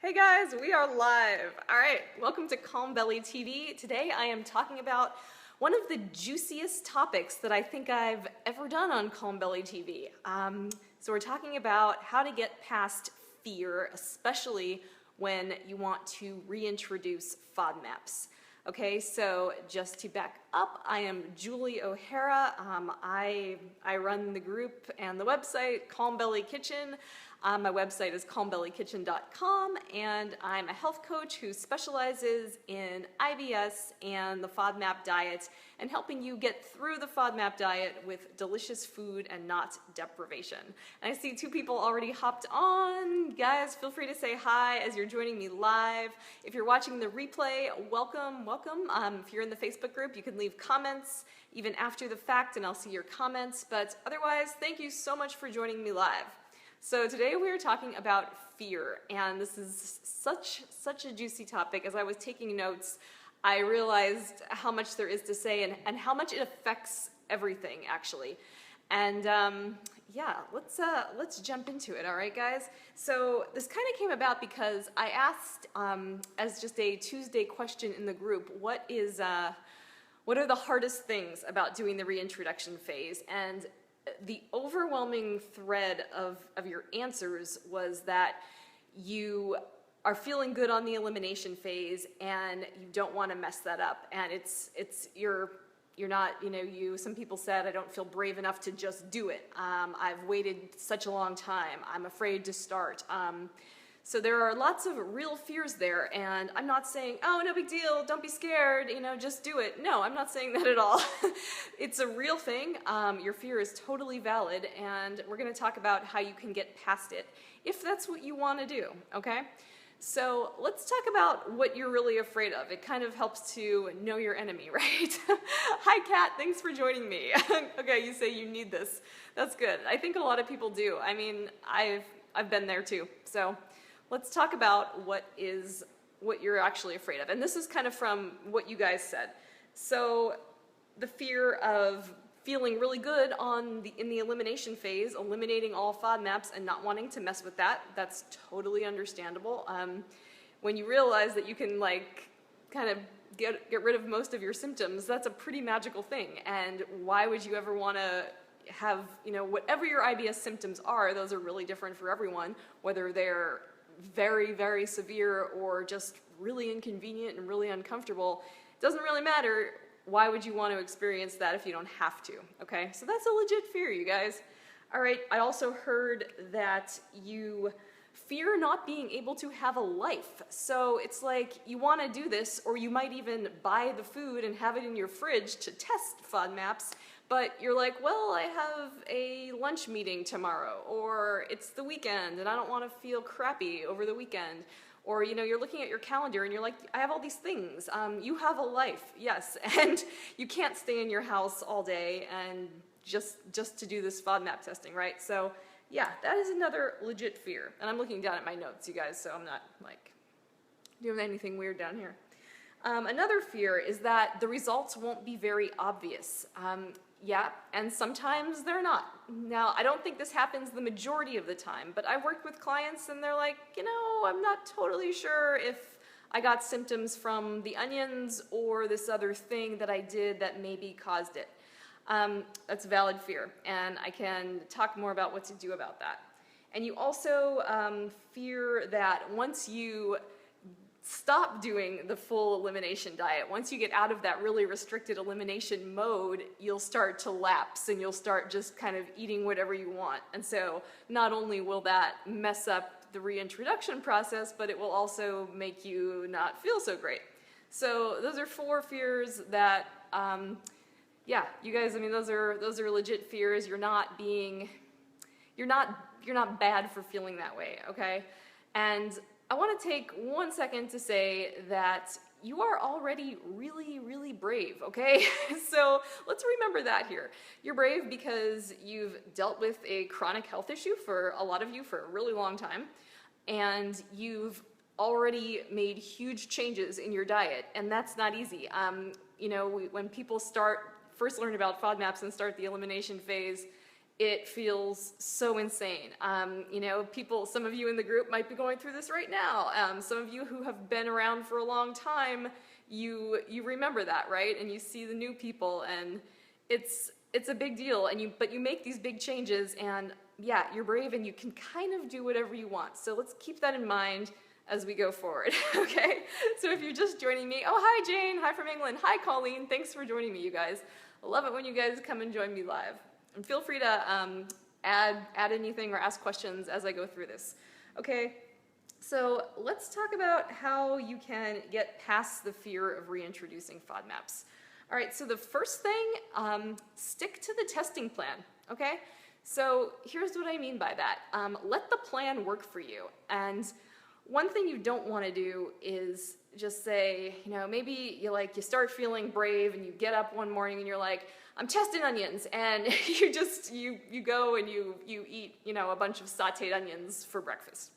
Hey guys, we are live. All right, welcome to Calm Belly TV. Today I am talking about one of the juiciest topics that I think I've ever done on Calm Belly TV. So we're talking about how to get past fear, especially when you want to reintroduce FODMAPs. Okay, so just to back up, I am Julie O'Hara. I run the group and the website Calm Belly Kitchen. My website is calmbellykitchen.com, and I'm a health coach who specializes in IBS and the FODMAP diet and helping you get through the FODMAP diet with delicious food and not deprivation. And I see two people already hopped on. Guys, feel free to say hi as you're joining me live. If you're watching the replay, welcome, welcome. If you're in the Facebook group, you can leave comments even after the fact and I'll see your comments. But otherwise, thank you so much for joining me live. So today we are talking about fear, and this is such a juicy topic. As I was taking notes, I realized how much there is to say and how much it affects everything, actually. And yeah, let's jump into it, all right, guys? So this kind of came about because I asked, as just a Tuesday question in the group, what are the hardest things about doing the reintroduction phase? And the overwhelming thread of your answers was that you are feeling good on the elimination phase and you don't want to mess that up, and you're not, some people said, I don't feel brave enough to just do it. I've waited such a long time. I'm afraid to start. So there are lots of real fears there, and I'm not saying, oh, no big deal, don't be scared, just do it. No, I'm not saying that at all. It's a real thing. Your fear is totally valid, and we're going to talk about how you can get past it, if that's what you want to do, okay? So let's talk about what you're really afraid of. It kind of helps to know your enemy, right? Hi, Kat, thanks for joining me. Okay, you say you need this. That's good. I think a lot of people do. I mean, I've been there too, so let's talk about what you're actually afraid of. And this is kind of from what you guys said. So the fear of feeling really good in the elimination phase, eliminating all FODMAPs and not wanting to mess with that, that's totally understandable. When you realize that you can kind of get rid of most of your symptoms, that's a pretty magical thing. And why would you ever want to have, whatever your IBS symptoms are, those are really different for everyone, whether they're very, very severe or just really inconvenient and really uncomfortable. It doesn't really matter. Why would you want to experience that if you don't have to? Okay, so that's a legit fear, you guys. All right, I also heard that you fear not being able to have a life. So it's like you want to do this, or you might even buy the food and have it in your fridge to test FODMAPs, but you're like, well, I have a lunch meeting tomorrow, or it's the weekend and I don't want to feel crappy over the weekend. Or, you're looking at your calendar and you're like, I have all these things. You have a life, yes, and you can't stay in your house all day and just to do this FODMAP testing, right? So yeah, that is another legit fear. And I'm looking down at my notes, you guys, so I'm not doing anything weird down here. Another fear is that the results won't be very obvious. Yeah, and sometimes they're not. Now, I don't think this happens the majority of the time, but I've worked with clients and they're like, I'm not totally sure if I got symptoms from the onions or this other thing that I did that maybe caused it. That's a valid fear, and I can talk more about what to do about that. And you also fear that once you stop doing the full elimination diet, once you get out of that really restricted elimination mode, you'll start to lapse and you'll start just kind of eating whatever you want. And so not only will that mess up the reintroduction process, but it will also make you not feel so great. So those are 4 fears that, yeah, you guys, I mean, those are legit fears. You're not bad for feeling that way, okay? And I want to take 1 second to say that you are already really, really brave, okay? So let's remember that here. You're brave because you've dealt with a chronic health issue for a lot of you for a really long time, and you've already made huge changes in your diet, and that's not easy. When people first learn about FODMAPs and start the elimination phase, it feels so insane. You know, some of you in the group might be going through this right now. Some of you who have been around for a long time, you remember that, right? And you see the new people, and it's a big deal. But you make these big changes, and yeah, you're brave, and you can kind of do whatever you want. So let's keep that in mind as we go forward, okay? So if you're just joining me, oh, hi Jane, hi from England, hi Colleen, thanks for joining me, you guys. I love it when you guys come and join me live. And feel free to add anything or ask questions as I go through this. Okay, so let's talk about how you can get past the fear of reintroducing FODMAPs. All right, so the first thing, stick to the testing plan, okay? So here's what I mean by that. Let the plan work for you. And one thing you don't want to do is just say, you know, maybe you start feeling brave and you get up one morning and you're like, I'm testing onions, and you go and you eat, you know, a bunch of sauteed onions for breakfast.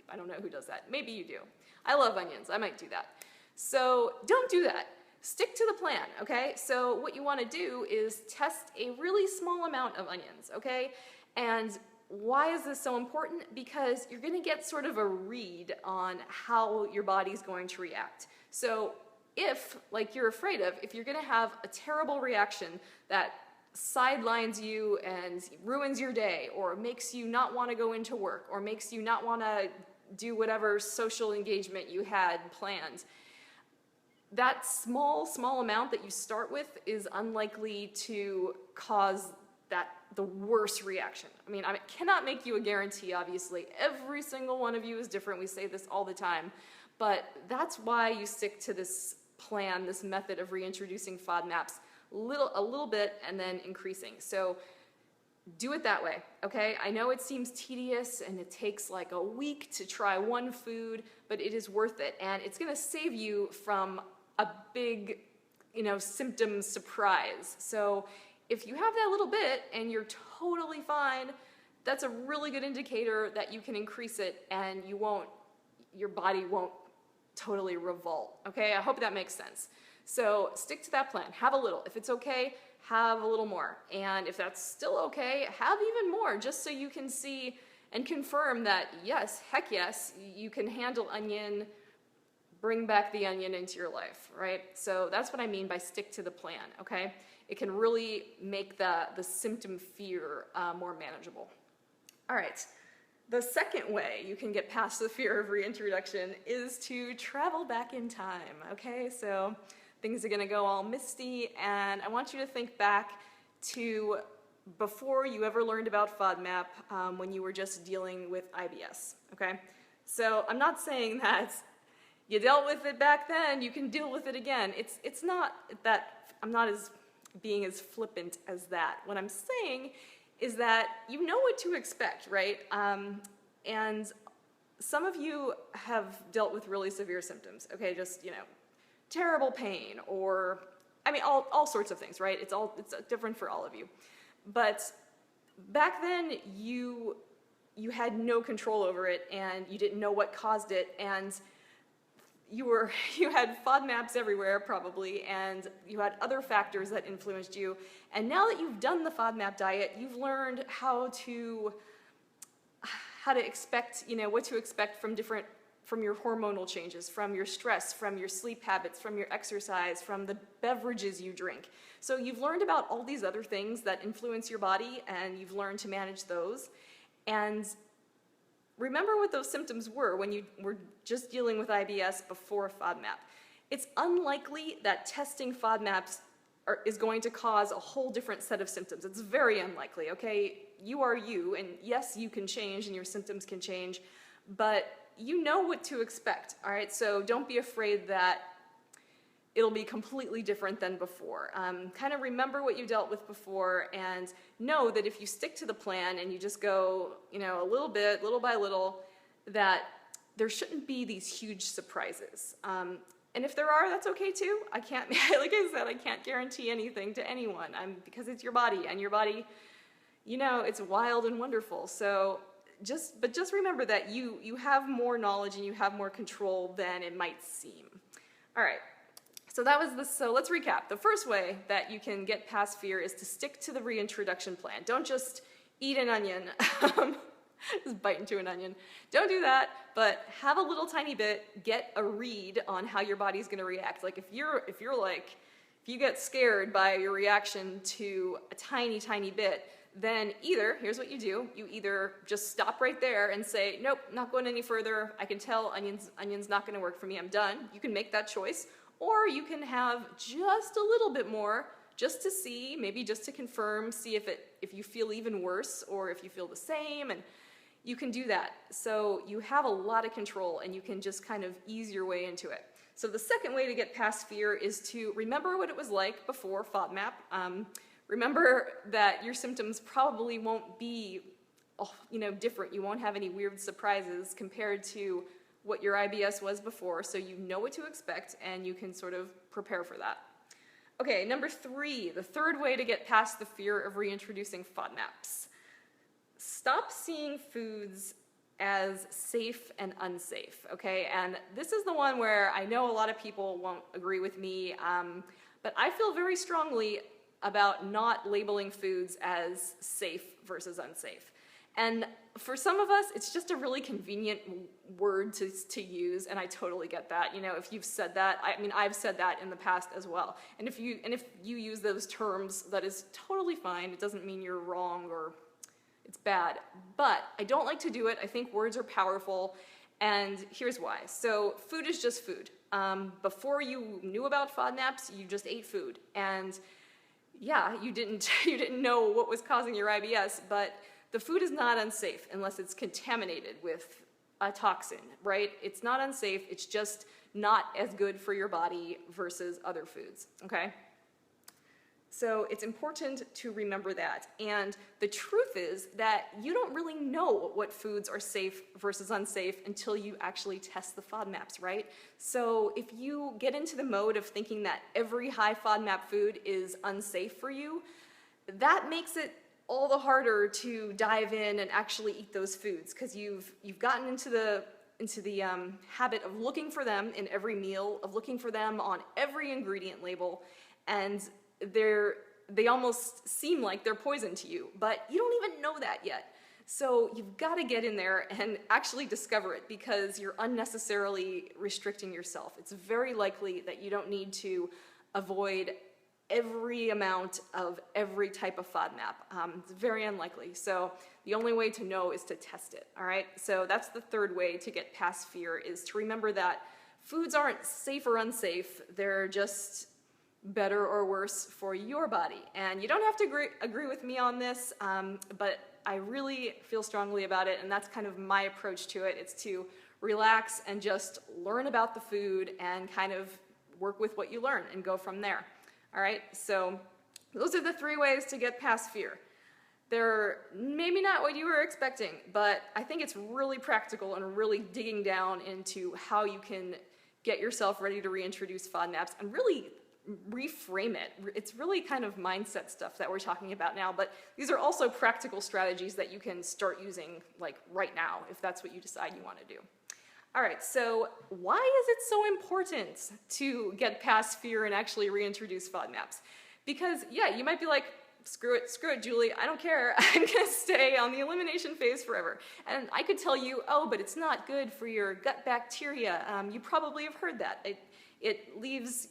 I don't know who does that. Maybe you do. I love onions. I might do that. So don't do that. Stick to the plan, okay? So what you want to do is test a really small amount of onions, okay? And why is this so important? Because you're going to get sort of a read on how your body's going to react. So if, like you're afraid of, if you're going to have a terrible reaction that sidelines you and ruins your day, or makes you not want to go into work, or makes you not want to do whatever social engagement you had planned, that small amount that you start with is unlikely to cause the worst reaction. I mean, I cannot make you a guarantee, obviously. Every single one of you is different. We say this all the time. But that's why you stick to this plan, this method of reintroducing FODMAPs a little bit and then increasing. So do it that way, okay? I know it seems tedious and it takes like a week to try one food, but it is worth it. And it's gonna save you from a big, you know, symptom surprise. So if you have that little bit and you're totally fine, that's a really good indicator that you can increase it and your body won't totally revolt, okay? I hope that makes sense. So stick to that plan. Have a little. If it's okay, have a little more. And if that's still okay, have even more, just so you can see and confirm that, yes, heck yes, you can handle onion, bring back the onion into your life, right? So that's what I mean by stick to the plan, okay? It can really make the symptom fear more manageable. All right, the second way you can get past the fear of reintroduction is to travel back in time, okay? So things are gonna go all misty, and I want you to think back to before you ever learned about FODMAP, when you were just dealing with IBS, okay? So I'm not saying that you dealt with it back then, you can deal with it again. It's not that, I'm not being as flippant as that. What I'm saying is that you know what to expect, right? And some of you have dealt with really severe symptoms, okay? Just, you know, terrible pain, or, I mean, all sorts of things, right? It's different for all of you. But back then, you had no control over it, and you didn't know what caused it, and you had FODMAPs everywhere probably, and you had other factors that influenced you. And now that you've done the FODMAP diet, you've learned how to expect, you know, what to expect from your hormonal changes, from your stress, from your sleep habits, from your exercise, from the beverages you drink. So you've learned about all these other things that influence your body, and you've learned to manage those. And remember what those symptoms were when you were just dealing with IBS before FODMAP. It's unlikely that testing FODMAPs is going to cause a whole different set of symptoms. It's very unlikely, okay? You are you, and yes, you can change and your symptoms can change, but you know what to expect, all right? So don't be afraid that it'll be completely different than before. Kind of remember what you dealt with before, and know that if you stick to the plan and you just go, you know, a little bit, little by little, that there shouldn't be these huge surprises. And if there are, that's okay too. I can't, like I said, I can't guarantee anything to anyone, because it's your body, and your body, you know, it's wild and wonderful. So just remember that you have more knowledge and you have more control than it might seem. All right. So so let's recap. The first way that you can get past fear is to stick to the reintroduction plan. Don't just, eat an onion. Just bite into an onion. Don't do that, but have a little tiny bit, get a read on how your body's gonna react. Like if you get scared by your reaction to a tiny, tiny bit, then here's what you do. You either just stop right there and say, nope, not going any further. I can tell onion's not gonna work for me, I'm done. You can make that choice. Or you can have just a little bit more, just to see, maybe just to confirm, see if you feel even worse or if you feel the same, and you can do that. So you have a lot of control and you can just kind of ease your way into it. So the second way to get past fear is to remember what it was like before FODMAP. Remember that your symptoms probably won't be different. You won't have any weird surprises compared to what your IBS was before, so you know what to expect and you can sort of prepare for that. Okay, number 3, the third way to get past the fear of reintroducing FODMAPs. Stop seeing foods as safe and unsafe, okay? And this is the one where I know a lot of people won't agree with me, but I feel very strongly about not labeling foods as safe versus unsafe. And for some of us, it's just a really convenient word to use, and I totally get that. If you've said that, I've said that in the past as well. And if you use those terms, that is totally fine. It doesn't mean you're wrong or it's bad. But I don't like to do it. I think words are powerful, and here's why. So food is just food. Before you knew about FODMAPs, you just ate food, and yeah, you didn't know what was causing your IBS, but the food is not unsafe unless it's contaminated with a toxin, right? It's not unsafe, it's just not as good for your body versus other foods, okay? So it's important to remember that. And the truth is that you don't really know what foods are safe versus unsafe until you actually test the FODMAPs, right? So if you get into the mode of thinking that every high FODMAP food is unsafe for you, that makes it all the harder to dive in and actually eat those foods, because you've gotten into the habit of looking for them in every meal, of looking for them on every ingredient label, and they almost seem like they're poison to you, but you don't even know that yet. So you've got to get in there and actually discover it, because you're unnecessarily restricting yourself. It's very likely that you don't need to avoid every amount of every type of FODMAP. It's very unlikely. So the only way to know is to test it, all right? So that's the third way to get past fear, is to remember that foods aren't safe or unsafe. They're just better or worse for your body. And you don't have to agree with me on this, but I really feel strongly about it, and that's kind of my approach to it. It's to relax and just learn about the food and kind of work with what you learn and go from there. All right, so those are the 3 ways to get past fear. They're maybe not what you were expecting, but I think it's really practical and really digging down into how you can get yourself ready to reintroduce FODMAPs and really reframe it. It's really kind of mindset stuff that we're talking about now, but these are also practical strategies that you can start using like right now if that's what you decide you want to do. All right, so why is it so important to get past fear and actually reintroduce FODMAPs? Because yeah, you might be like, screw it, Julie, I don't care. I'm gonna stay on the elimination phase forever. And I could tell you, oh, but it's not good for your gut bacteria. You probably have heard that. It leaves,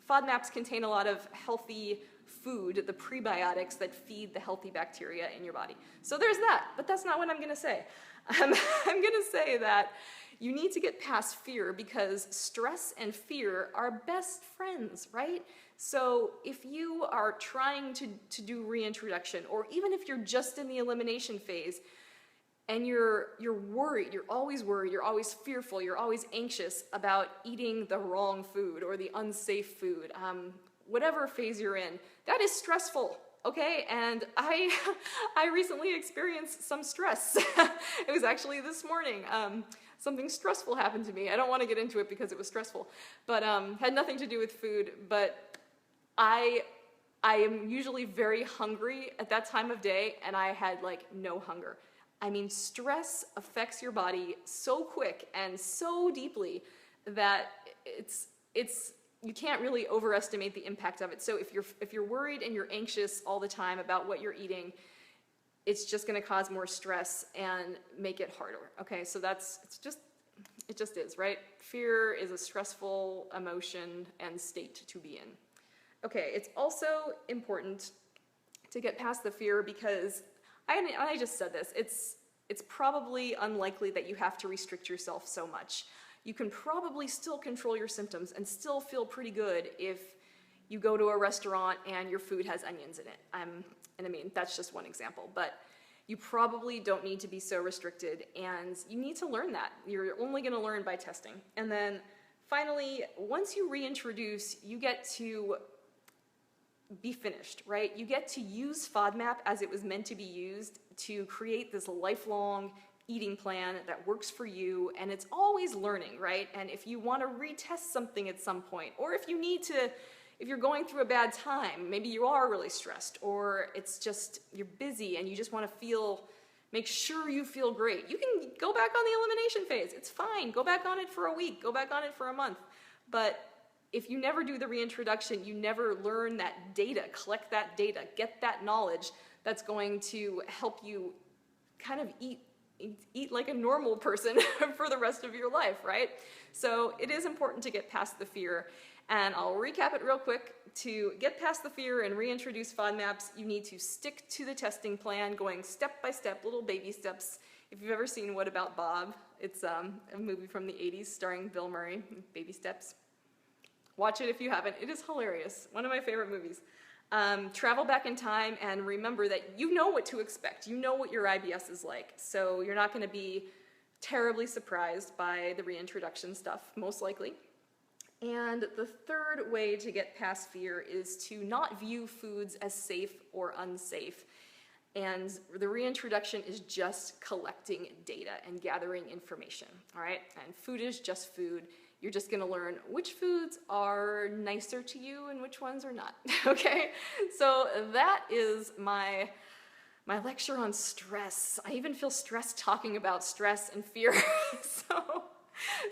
FODMAPs contain a lot of healthy food, the prebiotics that feed the healthy bacteria in your body. So there's that, but that's not what I'm gonna say. I'm gonna say that you need to get past fear, because stress and fear are best friends, right? So if you are trying to do reintroduction, or even if you're just in the elimination phase, and you're worried, you're always fearful, you're always anxious about eating the wrong food or the unsafe food, whatever phase you're in, that is stressful, okay? And I recently experienced some stress. It was actually this morning. Something stressful happened to me. I don't want to get into it because it was stressful, but had nothing to do with food. But I am usually very hungry at that time of day, and I had like no hunger. I mean, stress affects your body so quick and so deeply that you can't really overestimate the impact of it. So if you're worried and you're anxious all the time about what you're eating, it's just going to cause more stress and make it harder. Okay, so it just is, right? Fear is a stressful emotion and state to be in. Okay, it's also important to get past the fear because, I just said this, it's probably unlikely that you have to restrict yourself so much. You can probably still control your symptoms and still feel pretty good if you go to a restaurant and your food has onions in it. And I mean, that's just one example, but you probably don't need to be so restricted, and you need to learn that. You're only going to learn by testing. And then finally, once you reintroduce, you get to be finished, right? You get to use FODMAP as it was meant to be used to create this lifelong eating plan that works for you, and it's always learning, right? And if you want to retest something at some point, or if you're going through a bad time, maybe you are really stressed, or it's just you're busy and you just want to make sure you feel great, you can go back on the elimination phase. It's fine. Go back on it for a week. Go back on it for a month. But if you never do the reintroduction, you never learn that data, collect that data, get that knowledge that's going to help you kind of eat like a normal person for the rest of your life, right? So it is important to get past the fear. And I'll recap it real quick. To get past the fear and reintroduce FODMAPs, you need to stick to the testing plan, going step by step, little baby steps. If you've ever seen What About Bob, it's a movie from the 80s starring Bill Murray, Baby Steps. Watch it if you haven't. It is hilarious. One of my favorite movies. Travel back in time and remember that you know what to expect. You know what your IBS is like. So you're not going to be terribly surprised by the reintroduction stuff, most likely. And the third way to get past fear is to not view foods as safe or unsafe. And the reintroduction is just collecting data and gathering information, all right? And food is just food. You're just gonna learn which foods are nicer to you and which ones are not, okay? So that is my lecture on stress. I even feel stressed talking about stress and fear, so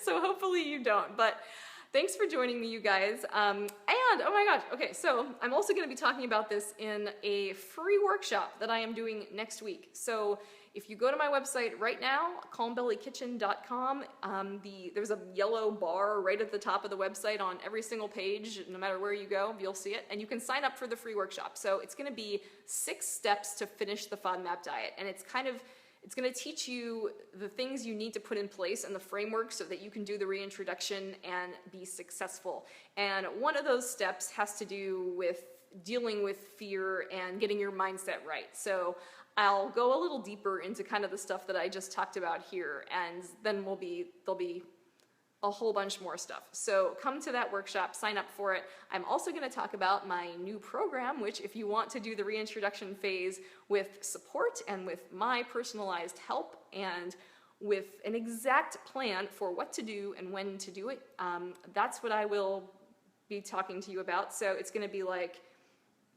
hopefully you don't. But thanks for joining me, you guys. And, oh my gosh, okay, so I'm also gonna be talking about this in a free workshop that I am doing next week. So if you go to my website right now, calmbellykitchen.com, there's a yellow bar right at the top of the website on every single page. No matter where you go, you'll see it. And you can sign up for the free workshop. So it's gonna be 6 steps to finish the FODMAP diet. And it's going to teach you the things you need to put in place and the framework so that you can do the reintroduction and be successful. And one of those steps has to do with dealing with fear and getting your mindset right. So I'll go a little deeper into kind of the stuff that I just talked about here, and then there'll be a whole bunch more stuff. So come to that workshop, sign up for it. I'm also going to talk about my new program, which if you want to do the reintroduction phase with support and with my personalized help and with an exact plan for what to do and when to do it, that's what I will be talking to you about. So it's going to be like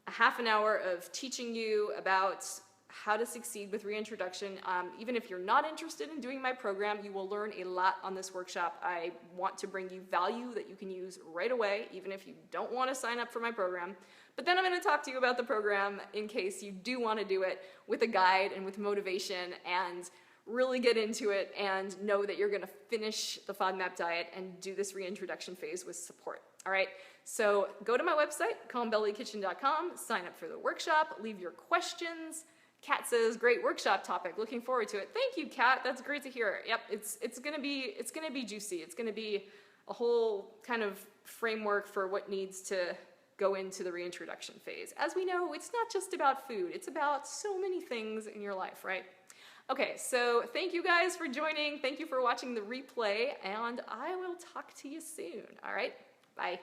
a half an hour of teaching you about how to succeed with reintroduction. Even if you're not interested in doing my program, you will learn a lot on this workshop. I want to bring you value that you can use right away, even if you don't want to sign up for my program. But then I'm going to talk to you about the program in case you do want to do it with a guide and with motivation and really get into it and know that you're going to finish the FODMAP diet and do this reintroduction phase with support. All right, so go to my website, calmbellykitchen.com, sign up for the workshop, leave your questions. Kat says, great workshop topic. Looking forward to it. Thank you, Kat. That's great to hear. Yep, it's gonna be juicy. It's gonna be a whole kind of framework for what needs to go into the reintroduction phase. As we know, it's not just about food. It's about so many things in your life, right? Okay, so thank you guys for joining. Thank you for watching the replay, and I will talk to you soon. All right, bye.